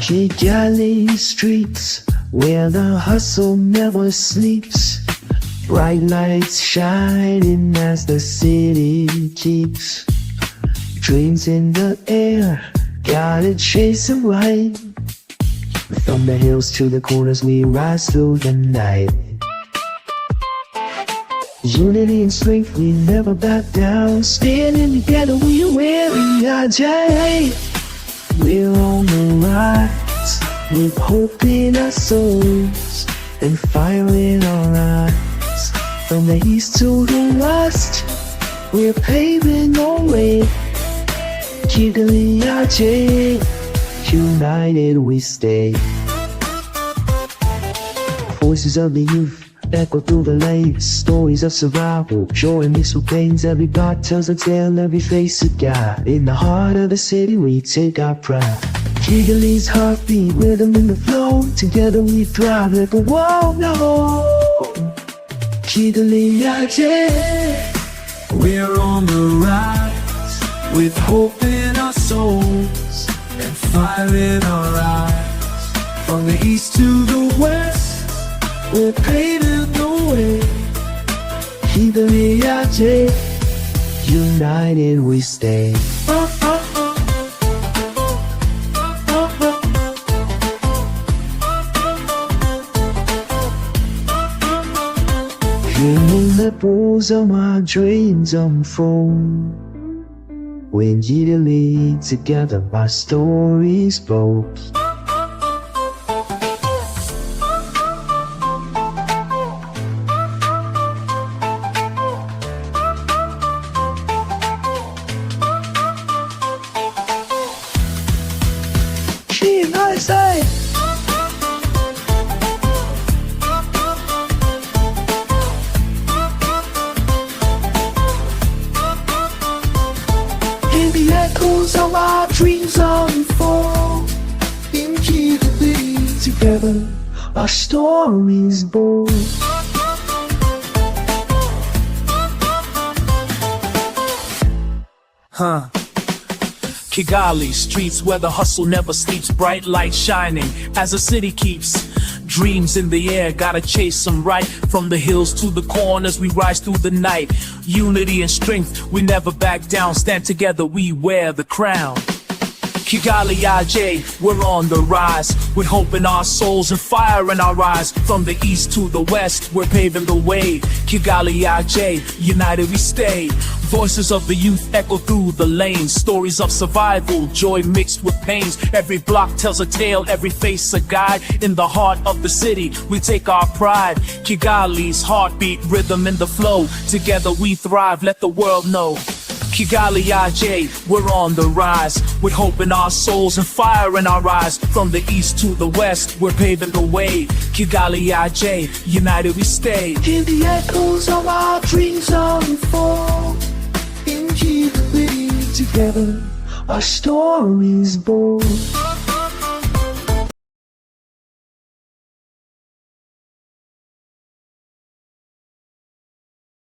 Kigali streets, where the hustle never sleeps. Bright lights shining as the city keeps. Dreams in the air, gotta chase them right. From the hills to the corners we rise through the night. Unity and strength, we never back down. Standing together, we weary yanjye. We're on the rise, with hope in our souls and fire in our eyes. From the east to the west, we're paving the way. Kigali, yanjye, united we stay. Voices of the youth echo through the lanes, stories of survival, joy and mixed with pains. Every God tells a tale, every face a God. In the heart of the city we take our pride. Kigali's heartbeat, rhythm in the flow. Together we thrive, let the world know. Kigali, yanjye, we're on the rise, with hope in our souls and fire in our eyes. From the east to the west, we're paving the way. Kigali, yanjye, united we stay. In the bosom our dreams unfold. When yearly together our stories bold. I say, in the echoes of our dreams unfold. In Kigali together, our stories bold. Kigali streets where the hustle never sleeps, bright light shining as the city keeps dreams in the air, gotta chase them right. From the hills to the corners we rise through the night. Unity and strength, we never back down. Stand together, we wear the crown. Kigali, yanjye, we're on the rise, with hope in our souls and fire in our eyes. From the east to the west, we're paving the way. Kigali, yanjye, united we stay. Voices of the youth echo through the lanes, stories of survival, joy mixed with pains. Every block tells a tale, every face a guide. In the heart of the city, we take our pride. Kigali's heartbeat, rhythm in the flow. Together we thrive, let the world know. Kigali, yanjye, we're on the rise, with hope in our souls and fire in our eyes. From the east to the west, we're paving the way. Kigali, yanjye, united we stay. In the echoes of our dreams unfold. In Kigali together, our stories bold.